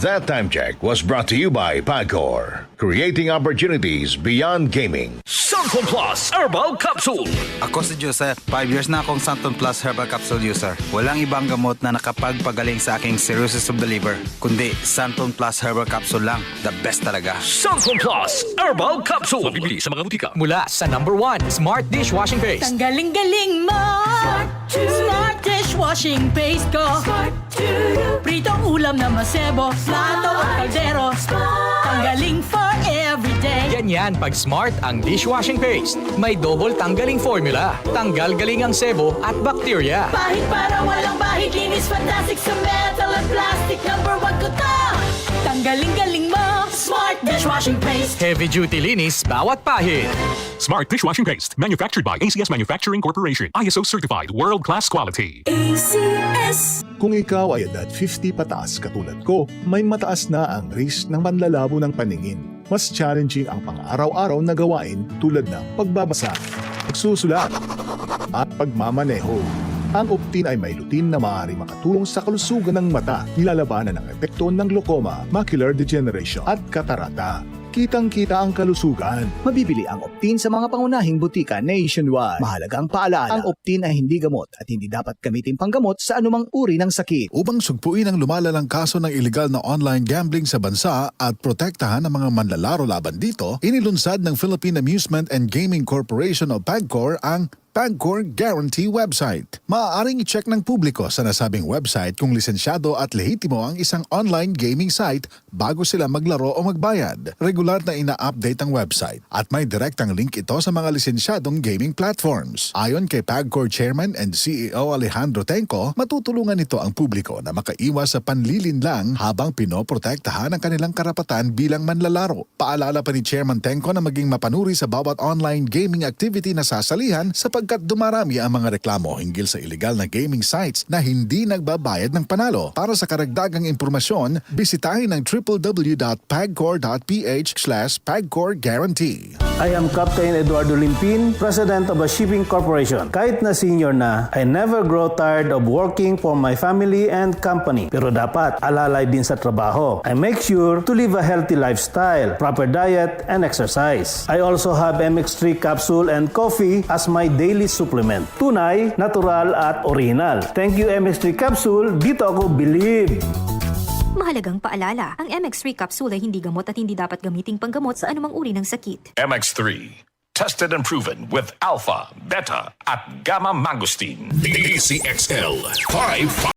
That time check was brought to you by Pagcor, creating opportunities beyond gaming. Santon Plus Herbal Capsule. Ako si Joseph. 5 years na akong Santon Plus Herbal Capsule user. Walang ibang gamot na nakapagpagaling sa aking cirrhosis of the liver, kundi Santon Plus Herbal Capsule lang. The best talaga. Santon Plus Herbal Capsule. Mabibili sa mga butika. Mula sa #1 Smart Dishwashing Paste. Ang galing-galing mo! Smart dishwashing paste ko. Pritong ulam na masebo, plato at kaldero. Tanggaling for everyday. Ganyan pag Smart ang dishwashing paste. May double tanggaling formula. Tanggal galing ang sebo at bakterya. Bahid para walang bahid, linis fantastic sa metal at plastic. #1 ko to! Tanggaling-galing mo! Smart dishwashing paste. Heavy duty linis bawat pahid. Smart Dishwashing Paste, manufactured by ACS Manufacturing Corporation. ISO certified, world-class quality. ACS. Kung ikaw ay edad 50 pataas katulad ko, may mataas na ang risk ng panlalabo ng paningin. Mas challenging ang pang-araw-araw na gawain tulad ng pagbabasa, pagsusulat, at pagmamaneho. Ang Optin ay may lutin na maaari makatulong sa kalusugan ng mata, nilalabanan ang epekto ng glaucoma, macular degeneration at katarata. Kitang-kita ang kalusugan. Mabibili ang Optin sa mga pangunahing butika nationwide. Mahalagang paalala, ang Optin ay hindi gamot at hindi dapat gamitin panggamot sa anumang uri ng sakit. Upang sugpuin ang lumalalang kaso ng iligal na online gambling sa bansa at protektahan ang mga manlalaro laban dito, inilunsad ng Philippine Amusement and Gaming Corporation o PAGCOR ang Pagcor Guarantee website. Maaaring i-check ng publiko sa nasabing website kung lisensyado at lehitimo ang isang online gaming site bago sila maglaro o magbayad. Regular na ina-update ang website at may direktang link ito sa mga lisensyadong gaming platforms. Ayon kay Pagcor Chairman and CEO Alejandro Tenco, matutulungan nito ang publiko na makaiwas sa panlilinlang habang pinoprotektahan ang kanilang karapatan bilang manlalaro. Paalala pa ni Chairman Tenco na maging mapanuri sa bawat online gaming activity na sasalihan sapagkat dumarami ang mga reklamo hinggil sa illegal na gaming sites na hindi nagbabayad ng panalo. Para sa karagdagang impormasyon, bisitahin ang www.pagcor.ph/pagcorguarantee. I am Captain Eduardo Limpin, President of a shipping corporation. Kahit na senior na, I never grow tired of working for my family and company. Pero dapat alalay din sa trabaho. I make sure to live a healthy lifestyle, proper diet, and exercise. I also have MX3 capsule and coffee as my daily supplement. Tunay, natural, at original. Thank you MX3 capsule. Dito ako believe. Mahalagang paalala, ang MX3 capsule ay hindi gamot at hindi dapat gamiting panggamot sa anumang uri ng sakit. MX3. Tested and proven with alpha, beta, at gamma mangosteen. ACXL 5